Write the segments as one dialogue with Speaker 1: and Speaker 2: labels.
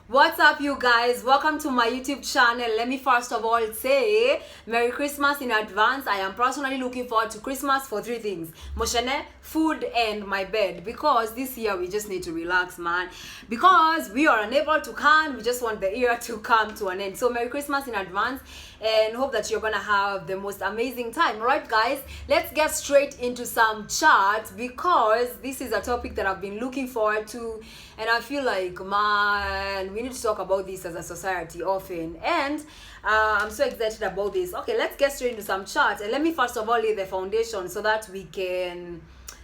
Speaker 1: What's up, you guys? Welcome to my YouTube channel. Let me first of all say Merry Christmas in advance. I am personally looking forward to Christmas for three things: Moshene, food, and my bed. Because this year we just need to relax, man. Because we are unable to can, we just want the year to come to an end. So Merry Christmas in advance, and hope that you're gonna have the most amazing time. Alright, guys, let's get straight into some charts because this is a topic that I've been looking forward to, and I feel like, man, we need to talk about this as a society often, and I'm so excited about this. Okay, let's get straight into some charts, and let me first of all lay the foundation so that we can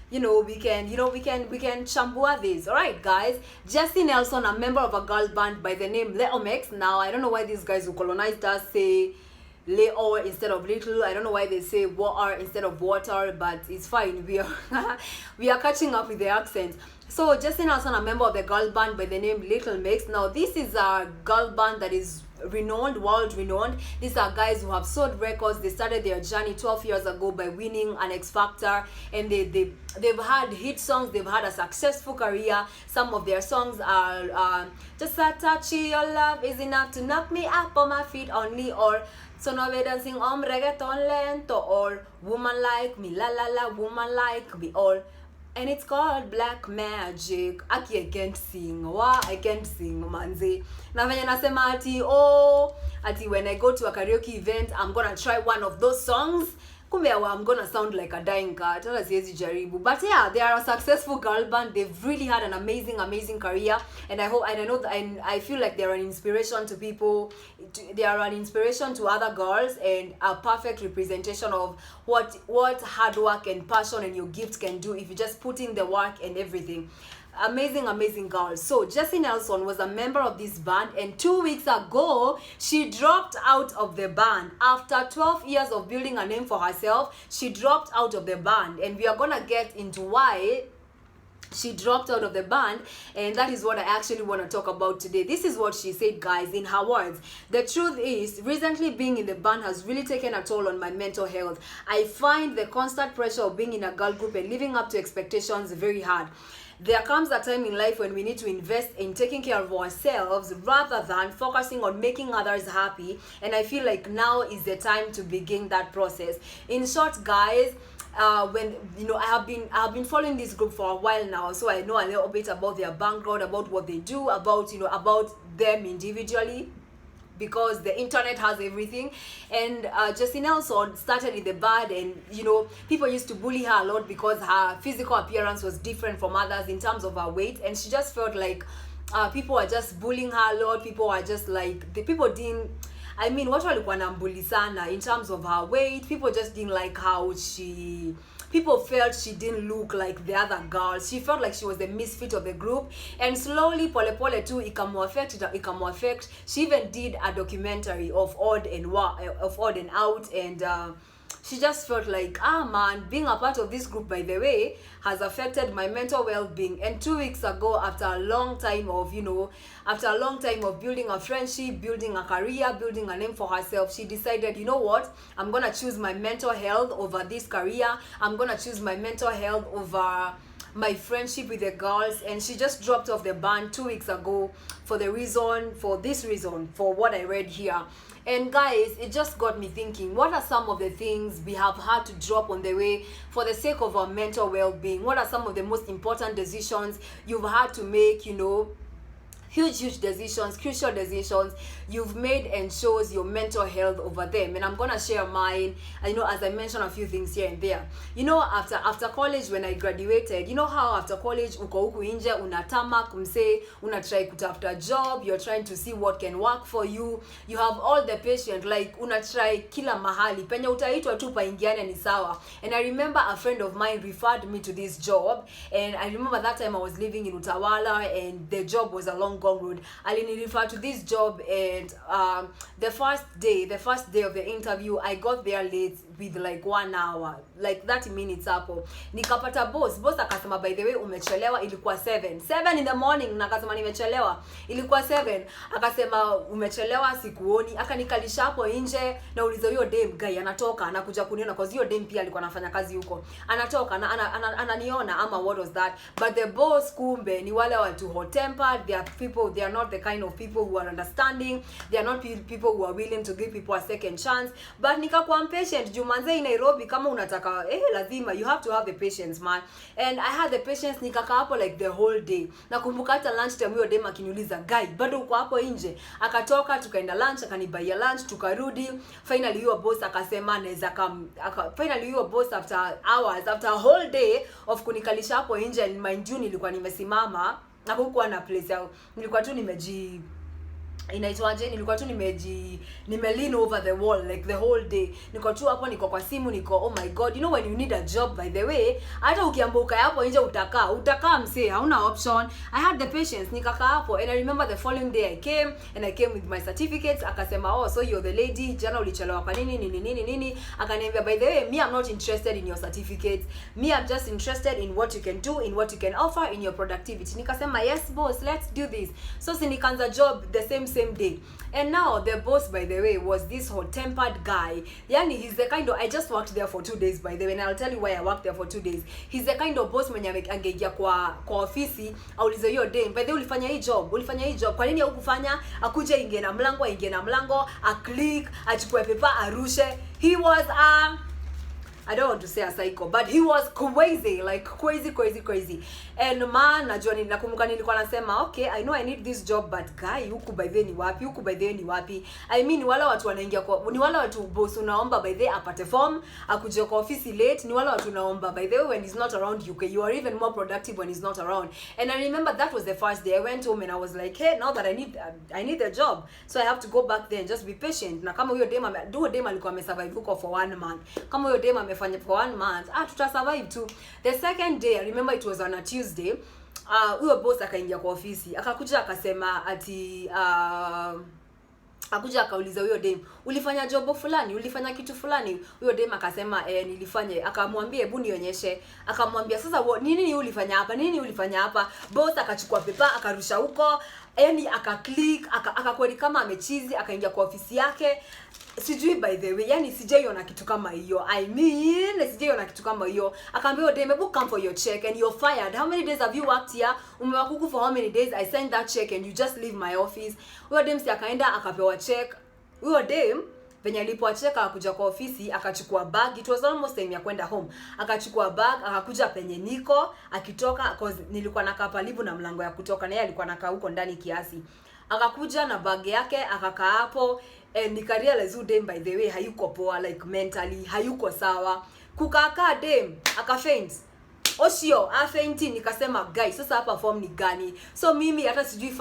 Speaker 1: we can chambua this. All right, guys. Jesse Nelson, a member of a girl band by the name Leo Mix. Now, I don't know why these guys who colonized us say Leo instead of little. I don't know why they say water instead of water, but it's fine. We are we are catching up with the accent. So Jesse Nelson, a member of the girl band by the name Little Mix. Now, this is a girl band that is renowned, world renowned. These are guys who have sold records. They started their journey 12 years ago by winning an X Factor, and they've had hit songs. They've had a successful career. Some of their songs are just a touch of your love is enough to knock me up on my feet only, or so now we're dancing reggaeton lento, or woman like me, la la la, woman like me, or and it's called Black Magic. Aki, I can't sing. Wow, I can't sing, manzi. Na venye nasema ati when I go to a karaoke event, I'm gonna try one of those songs. Kumbe I'm gonna sound like a dying cat. But yeah, they are a successful girl band. They've really had an amazing career, and I feel like they're an inspiration to people. They are an inspiration to other girls, and a perfect representation of what hard work and passion and your gift can do if you just put in the work and everything. Amazing girls. So Jessie Nelson was a member of this band, and 2 weeks ago she dropped out of the band. After 12 years of building a name for herself, she dropped out of the band, and we are gonna get into why she dropped out of the band, and that is what I actually want to talk about today. This is what she said, guys, in her words. The truth is, recently being in the band has really taken a toll on my mental health. I find the constant pressure of being in a girl group and living up to expectations very hard. There comes a time in life when we need to invest in taking care of ourselves rather than focusing on making others happy, and I feel like now is the time to begin that process. In short, guys, when I have been following this group for a while now, so I know a little bit about their background, about what they do, about them individually, because the internet has everything. And Jessie Nelson started in the band, and people used to bully her a lot because her physical appearance was different from others in terms of her weight, and she just felt like people were just bullying her a lot. People were just like, the people didn't, I mean, watu walikuwa nambuli sana in terms of her weight. People just didn't like how people felt she didn't look like the other girls. She felt like she was the misfit of the group, and slowly pole pole too ikamu affect. She even did a documentary of Odd and Out, and she just felt like, man, being a part of this group, by the way, has affected my mental well-being. And 2 weeks ago, after a long time of building a friendship, building a career, building a name for herself, she decided, you know what, I'm gonna choose my mental health over this career. I'm gonna choose my mental health over my friendship with the girls, and she just dropped off the band 2 weeks ago for this reason, for what I read here. And guys, it just got me thinking, what are some of the things we have had to drop on the way for the sake of our mental well-being? What are some of the most important decisions you've had to make, huge decisions, crucial decisions you've made, and shows your mental health over them? And I'm gonna share mine, as I mentioned a few things here and there. After college, when I graduated, how after college uko huku nje unatama kumse, unatry kutafuta job, you're trying to see what can work for you. You have all the patience, like unatry kila mahali penye utaitwa tu paingiane ni sawa. And I remember a friend of mine referred me to this job, and I remember that time I was living in Utawala, and the job was a long road. Alini referred to this job, and the first day of the interview, I got there late. with like 1 hour, like 30 minutes hapo. Nikapata boss akasema by the way umechelewa, ilikuwa 7 in the morning, na akasema nimechelewa, ilikuwa 7. Akasema umechelewa, sikuoni. Akanikalisha hapo nje, na ulizo hiyo dem guy anatoka anakuja kuniona, cause hiyo dem pia alikuwa anafanya kazi huko. Anatoka na ananiona ama what was that. But the boss kumbe ni wale watu hot tempered. They are people, they are not the kind of people who are understanding. They are not people who are willing to give people a second chance. But nikakuwa impatient. Jumanze in Nairobi kama unataka lazima you have to have the patience man. And I had the patience, nikakaa hapo like the whole day. Nakumbuka hata lunch time hiyo dem akiniuliza, "Guy, bado uko hapo nje?" Akatoka tukaenda lunch, akanibuy lunch, tukarudi. Finally your boss akasema naweza finally your boss after hours, after a whole day of kunikalisha hapo nje, and mind you nilikuwa nimesimama na hukuwa na place yao, nilikuwa tu nilikuwa tu lean over the wall like the whole day. Niko tu hapo, niko kwa simu, niko oh my god, you know when you need a job by the way, hata ukiambuka hapo nje utakaa msee, hauna option. I had the patience, nikakaa hapo. And I remember the following day I came with my certificates. Akasema, "Oh, so you're the lady, jana ulichelewa kwa nini?" Akaniambia, "By the way, me I'm not interested in your certificates. Me I'm just interested in what you can do, in what you can offer, in your productivity." Nikasema, "Yes boss, let's do this." So nikaanza job the same day. And now the boss by the way was this hot-tempered guy. Yani he's the kind of, I just worked there for 2 days by the way, and I'll tell you why I worked there for 2 days. He's the kind of boss mwenye angeingia kwa ofisi aulize hiyo day, by the way ulifanya hii job, kwa nini hukufanya? Akuje ingie na mlango, a click, achukue paper, arushe. He was I don't want to say a psycho, but he was crazy, like crazy. And man, najua nakumbuka nilikuwa nasema, "Okay, I know I need this job, but guy, huku by the ni wapi? I mean, wale watu wanaingia kwa, ni wale watu boss unaomba by the apate form, akuje kwa office late, ni wale watu unaomba by the when he's not around you are even more productive when he's not around." And I remember that was the first day I went home and I was like, "Hey, now that I need a job, so I have to go back there and just be patient." Na kama huyo dem alikuwa amesurvive huko for 1 month. Kama huyo dem amefanya for 1 month, tutasurvive too. The second day, I remember it was on a Tuesday. Huyo boss akaingia kwa ofisi, akakuja akasema ati akuja akauliza huyo dem, "Ulifanya job fulani, ulifanya kitu fulani?" Huyo dem akasema nilifanya. Akamwambia, "Hebu nionyeshe." Akamwambia, "Sasa nini ulifanya hapa?" Boss akachukua paper akarusha huko, yani akaclick, akakweli kama amechizi, akaingia kwa ofisi yake. Sijui by the way, yani sijaiona kitu kama hiyo. Sijaiona kitu kama hiyo. Akaambia dem, "Hebu come for your check and you're fired. How many days have you worked here? Umewakuku for how many days? I sent that check and you just leave my office." Huyo dem akaenda akapewa check. Huyo dem venye alipoacheka akakuja kwa ofisi, akachukua bag. It was almost time ya kwenda home. Akachukua bag, akakuja penye niko, akitoka cause nilikuwa nakaa palibu na mlango ya kutoka, na yeye alikuwa nakaa huko ndani kiasi. Akakuja na bag yake, akakaa hapo. Nikarealize dem by the way hayuko poa, like mentally hayuko sawa. Kukaa dem akafaint. Oshio afainti. Nikasema, "Guys, sasa hapa form ni gani?" So mimi hata sijui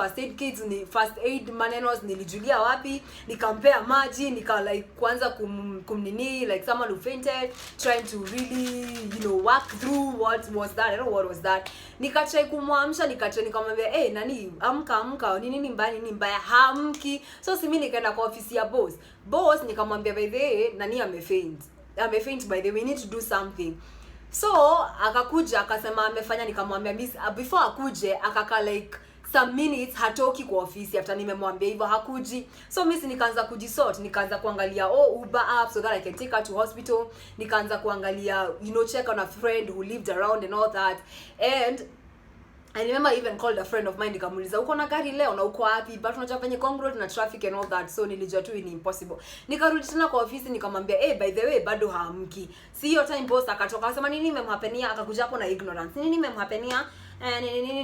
Speaker 1: first aid manenos nilijulia wapi. Nikampea maji, like kwanza kumnini like someone who fainted, trying to really work through what was that. I don't know what was that. Nikatry kumwamsha, nikamwambia, "Nani, amka, nini mbaya?" Hamki. So mimi nikaenda kwa ofisi ya boss nikamwambia, "By the way, nani amefaint by the way, we need to do something." So akakuja akasema amefanya. Nikamwambia before akuje akaka like some minutes hatoki kwa ofisi after nimemwambia hivyo hakuji. So mimi nikaanza kujisort, nikaanza kuangalia Uber app so that I can take her to hospital. Nikaanza kuangalia check on a friend who lived around and all that. And I remember I even called a friend of mine, nikamuuliza, "Uko na gari leo na uko wapi?" But unajua penye Congress na traffic and all that, so nilijua tu ni impossible. Nikarudi tena kwa ofisi nikamwambia, "By the way bado haamki." Si hiyo time boss akatoka akasema, "Nini imemhapenia?" Akakuja hapo na ignorance. "Nini imemhapenia?"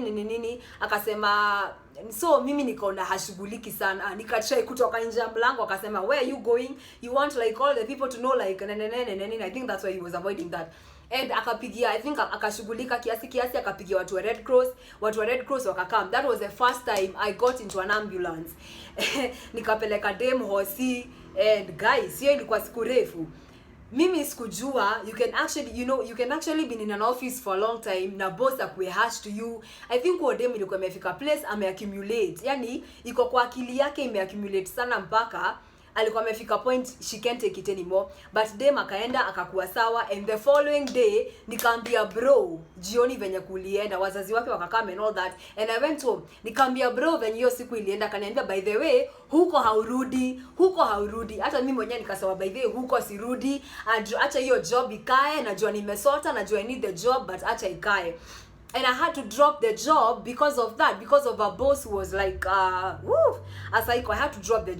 Speaker 1: Nini akasema. So mimi nikaona hashughuliki sana. Nikatry kutoka nje ya mlango, akasema, "Where are you going? You want like all the people to know like I think that's why he was avoiding that." And akapigia, I think akashughulika kiasi akapigia watu wa Red Cross wakakam. That was the first time I got into an ambulance. Nikapeleka dem hosi, and guys, hiyo ilikuwa siku refu. Mimi sikujua you can actually be in an office for a long time na boss akwe harsh to you. I think huyo dem ilikuwa imefika place ameaccumulate. Yani iko kwa akili yake imeaccumulate sana mpaka alikuwa amefika point she can't take it anymore, but dem akaenda akakuwa sawa, and the following day nikaambia bro jioni venye kulienda, wazazi wake wakakame and all that, and I went home nikaambia bro venye hiyo siku ilienda, kaniambia by the way huko haurudi. Hata mimi mwenyewe nikasema by the way huko sirudi, acha hiyo job ikae, najua nimesota, najua I need the job, but acha ikae. And I had to drop the job because of that, because of a boss who was like, a psycho. I had to drop the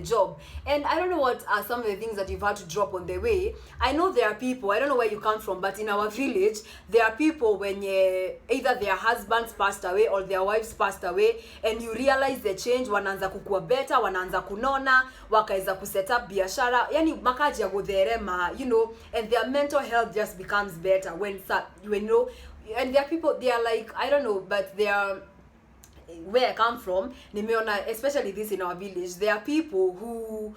Speaker 1: job. And I don't know what are some of the things that you've had to drop on the way. I know there are people, I don't know where you come from, but in our village, there are people when either their husbands passed away or their wives passed away, and you realize the change, wanaanza kukua better, wanaanza kunona, wakaeza kuset up biashara, yani makaji ya gutherema, you know, and their mental health just becomes better when you know. And there are people, they are like, I don't know, but they are, where I come from, nimeona, especially this in our village, there are people who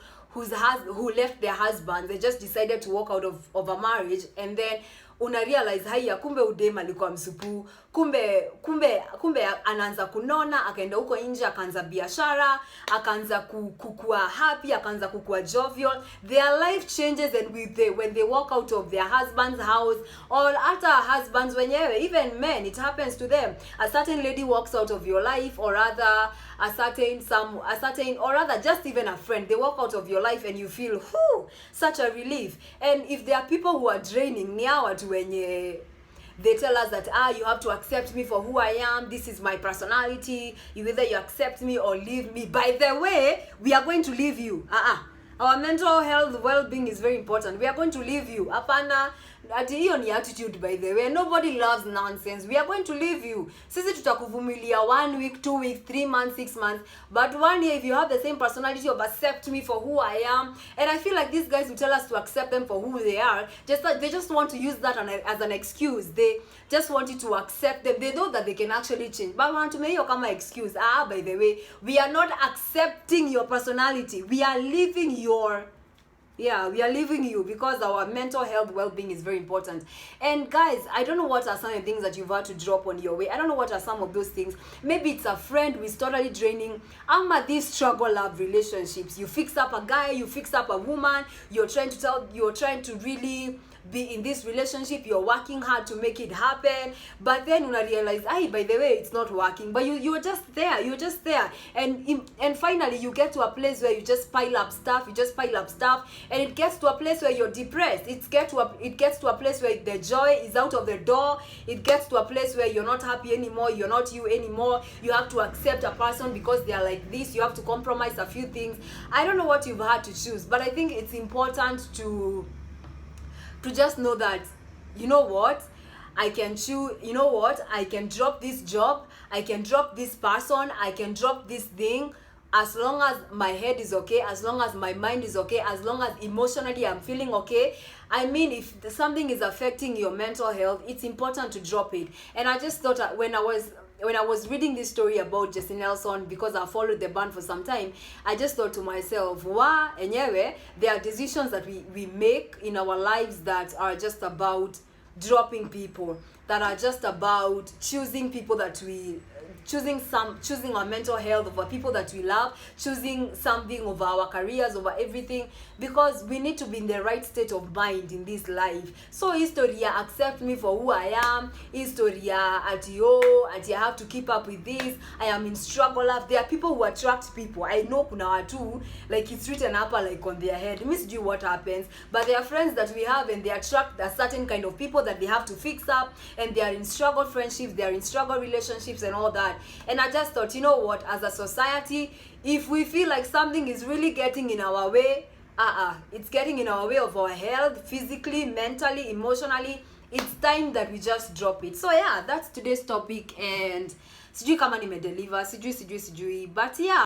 Speaker 1: left their husbands, they just decided to walk out of a marriage, and then una realize haya kumbe udem alikuwa msupu, kumbe anaanza kunona, akaenda huko nje, akaanza biashara, akaanza kukua happy, akaanza kukua jovial. Their life changes, and when they walk out of their husband's house, or after husbands wenyewe, even men, it happens to them. A certain lady walks out of your life, or rather or rather just even a friend, they walk out of your life and you feel such a relief. And if there are people who are draining, ni hawa tu wenye they tell us that you have to accept me for who I am, this is my personality, you accept me or leave me. By the way, we are going to leave you. Our mental health well-being is very important. We are going to leave you. Hapana, ati hiyo ni attitude by the way. Nobody loves nonsense. We are going to leave you. Sisi tutakuvumilia 1 week, 2 weeks, 3 months, 6 months. But 1 year, if you have the same personality of accept me for who I am, and I feel like these guys who tell us to accept them for who they are, they just want to use that as an excuse. They just want you to accept them. They know that they can actually change. But want to make you come excuse. By the way, we are not accepting your personality. We are leaving we are leaving you because our mental health well-being is very important. And guys, I don't know what are some of the things that you've had to drop on your way. I don't know what are some of those things. Maybe it's a friend who is totally draining. These struggle love relationships. You fix up a guy, you fix up a woman, you're trying to really be in this relationship, you're working hard to make it happen, but then you realize, by the way, it's not working, but you're just there, and finally you get to a place where you just pile up stuff, and it gets to a place where you're depressed. It gets to a place where the joy is out of the door. It gets to a place where you're not happy anymore, you're not you anymore. You have to accept a person because they are like this. You have to compromise a few things. I don't know what you've had to choose, but I think it's important to just know that, you know what, I can choose, you know what, I can drop this job, I can drop this person, I can drop this thing, as long as my head is okay, as long as my mind is okay, as long as emotionally I'm feeling okay. I mean, if something is affecting your mental health, it's important to drop it. And I just thought when I was reading this story about Jesse Nelson, because I followed the band for some time, I just thought to myself, enyewe, there are decisions that we make in our lives that are just about dropping people, that are just about choosing people that we choosing our mental health over people that we love, choosing something over our careers, over everything, because we need to be in the right state of mind in this life. So historia, accept me for who I am. Historia, I have to keep up with this. I am in struggle. There are people who attract people. I know kuna watu, like it's written up like on their head. Miss do what happens, but there are friends that we have and they attract a certain kind of people that they have to fix up, and they are in struggle friendships, they are in struggle relationships and all that. And I just thought, you know what, as a society, if we feel like something is really getting in our way, it's getting in our way of our health, physically, mentally, emotionally, it's time that we just drop it. So yeah, that's today's topic, and sijui kama nimedeliver, sijui, but yeah.